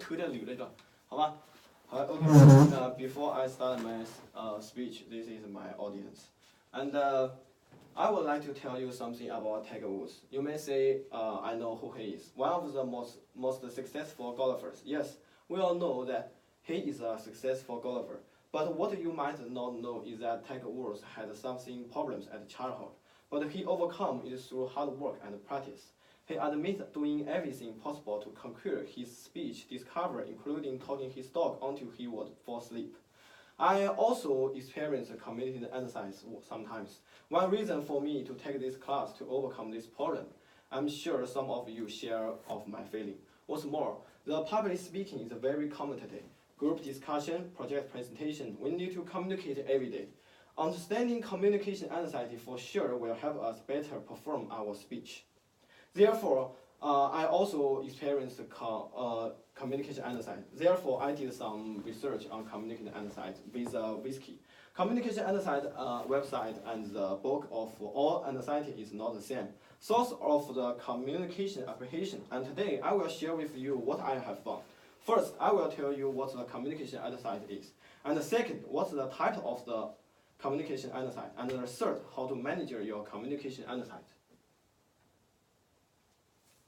推着捋这个，好吧？好，OK. Before I start my speech, this is my audience, and I would like to tell you something about Tiger Woods. You may say, I know who he is. One of the most successful golfers. Yes, we all know that he is a successful golfer. But what you might not know is that Tiger Woods had something problems at childhood, but he overcome it through hard work and practice. He admits doing everything possible to conquer his speech discovery, including talking his dog until he would fall asleep. I also experience community anxiety sometimes. One reason for me to take this class to overcome this problem. I'm sure some of you share of my feeling. What's more, the public speaking is very common today. Group discussion, project presentation, we need to communicate every day. Understanding communication anxiety for sure will help us better perform our speech. Therefore, I also experienced communication anxiety. Therefore, I did some research on communication anxiety with Whiskey. Communication anxiety website and the book of all anxiety is not the same. Source of the communication apprehension. And today, I will share with you what I have found. First, I will tell you what the communication anxiety is. And second, what's the type of the communication anxiety. And the third, how to manage your communication anxiety.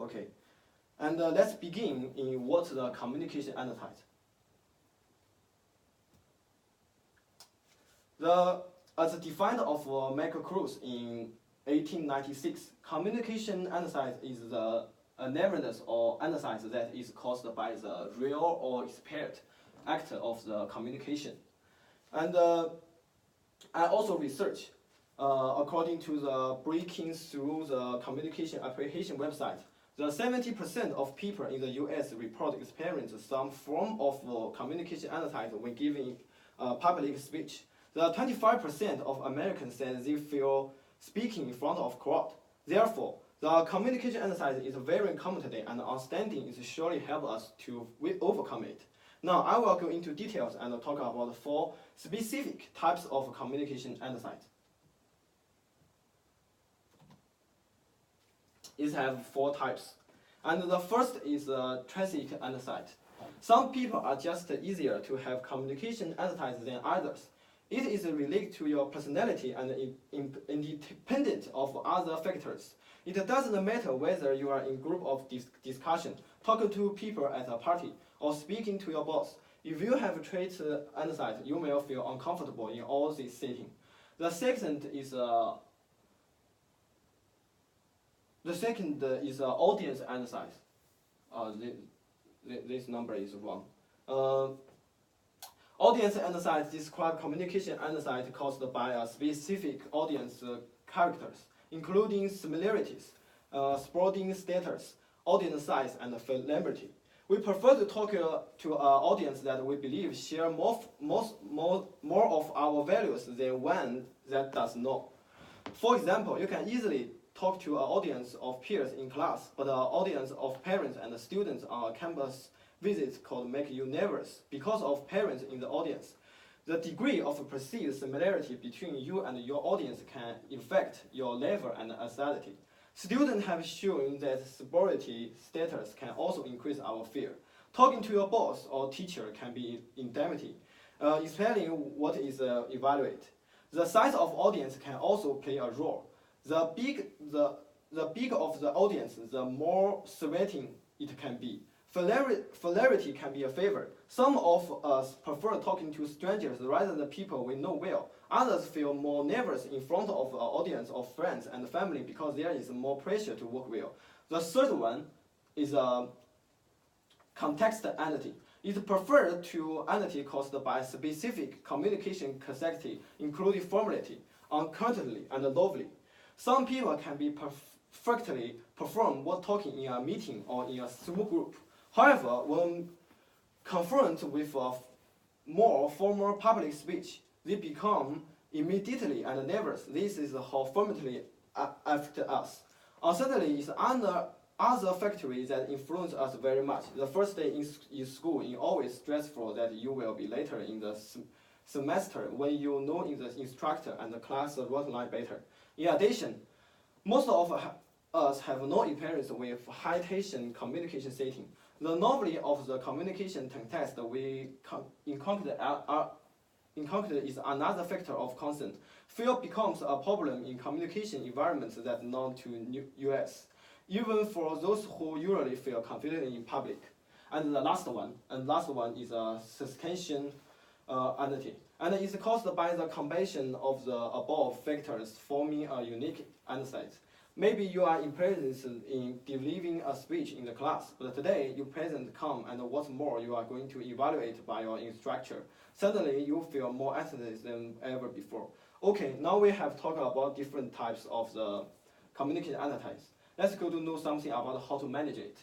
Okay, and let's begin in what's the communication anxiety. As defined of Michael Cruz in 1896, communication anxiety is the nervousness or anxiety that is caused by the real or expert act of the communication. And I also researched, according to the Breaking Through the Communication Apprehension website, the 70% of people in the US report experience some form of communication anxiety when giving public speech. The 25% of Americans said they feel speaking in front of crowd. Therefore, the communication anxiety is very common today, and understanding is surely help us to overcome it. Now, I will go into details and talk about 4 specific types of communication anxiety. It has 4 types. And the first is tragic anxiety. Some people are just easier to have communication anxiety than others. It is related to your personality and independent of other factors. It doesn't matter whether you are in group of discussion, talking to people at a party, or speaking to your boss. If you have trait anxiety, you may feel uncomfortable in all these settings. The second is audience anxiety. This number is wrong. Audience anxiety describes communication anxiety caused by a specific audience characters, including similarities, sporting status, audience size, and celebrity. We prefer to talk to an audience that we believe share more of our values than one that does not. For example, you can easily talk to an audience of peers in class, but an audience of parents and students on a campus visit could make you nervous because of parents in the audience. The degree of perceived similarity between you and your audience can affect your level and anxiety. Students have shown that sorority status can also increase our fear. Talking to your boss or teacher can be indemnity, explaining what is evaluated. The size of audience can also play a role. The bigger of the audience, the more threatening it can be. Familiarity can be a favor. Some of us prefer talking to strangers rather than people we know well. Others feel more nervous in front of an audience of friends and family because there is more pressure to work well. The third one is context anxiety. It prefers to anxiety caused by specific communication capacity, including formality, uncertainty, and lovely. Some people can be perfectly perform while talking in a meeting or in a small group. However, when confronted with a more formal public speech, they become immediately and nervous. This is how formality affects us. Uncertainty is other factors that influence us very much. The first day in school is always stressful that you will be later in the semester when you know in the instructor and the class outline better. In addition, most of us have no experience with high-tension communication setting. The novelty of the communication context we encountered is another factor of concern. Fear becomes a problem in communication environments that known to US, even for those who usually feel confident in public. And the last one is a suspension entity, and it's caused by the combination of the above factors forming a unique insight. Maybe you are experienced in delivering a speech in the class, but today you present come and what's more, you are going to evaluate by your instructor. Suddenly you feel more anxious than ever before. Okay, now we have talked about different types of the communication entities. Let's go to know something about how to manage it.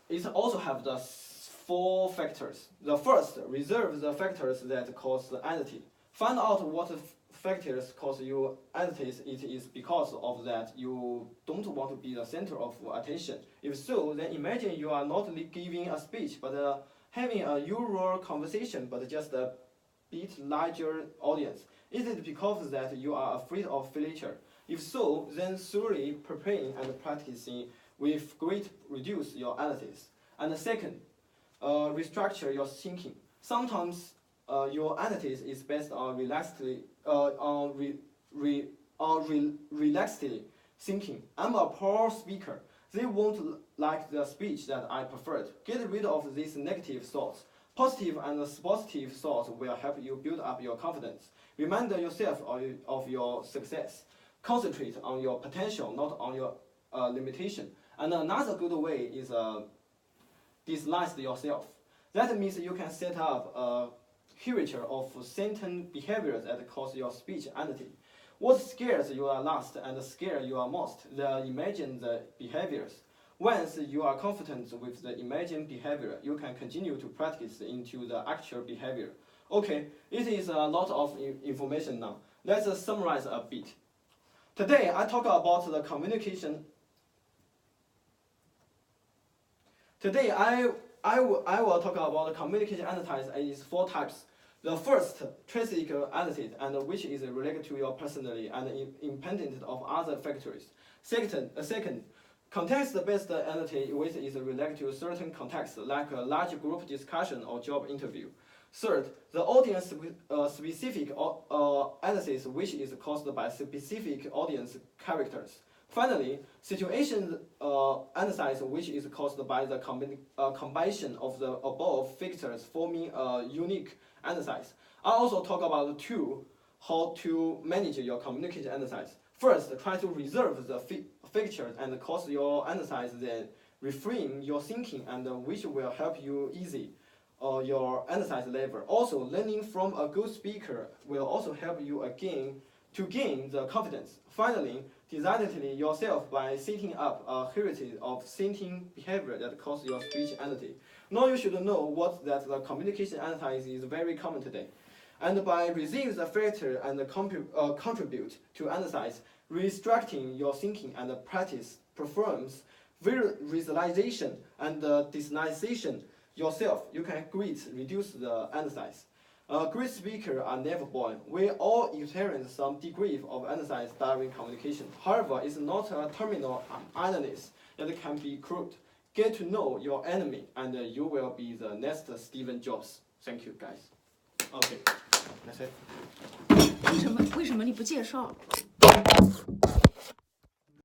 It also have the 4 factors. The first, reserve the factors that cause the entity. Find out what factors cause you entities. It is because of that you don't want to be the center of attention. If so, then imagine you are not giving a speech, but having a usual conversation, but just a bit larger audience. Is it because that you are afraid of failure? If so, then thoroughly preparing and practicing with great reduce your entities. And second, restructure your thinking. Sometimes your entities is based on relaxed thinking. I'm a poor speaker. They won't like the speech that I preferred. Get rid of these negative thoughts. Positive and positive thoughts will help you build up your confidence. Remind yourself of your success. Concentrate on your potential, not on your limitation. And another good way is dislike yourself. That means you can set up a hierarchy of certain behaviors that cause your speech entity. What scares you are last and scare you are most? Imagine the behaviors. Once you are confident with the imagined behavior, you can continue to practice into the actual behavior. Okay, it is a lot of information now. Let's summarize a bit. Today, I talk about the communication. Today, I will talk about the communication entities is 4 types. The first, intrinsic entity, and which is related to your personality and independent of other factors. Second, context-based entity, which is related to certain context, like a large group discussion or job interview. Third, the audience-specific analysis, which is caused by specific audience characters. Finally, situation analysis, which is caused by the combination of the above factors forming a unique analysis. I also talk about how to manage your communication analysis. First, try to reserve the factors and cause your analysis, then reframe your thinking, and which will help you easy your analysis level. Also, learning from a good speaker will also help you to gain the confidence. Finally, design yourself by setting up a hierarchy of thinking behavior that cause your speech entity. Now you should know that the communication entity is very common today. And by reducing the factor and contribute to analyze, restructuring your thinking and practice performs visualization and design yourself, you can greatly reduce the analysis. Great speakers are never born. We all experience some degree of analysis during communication. However, it's not a terminal illness that can be cured. Get to know your enemy, and you will be the next Steve Jobs. Thank you, guys. Okay, that's it. 为什么你不介绍？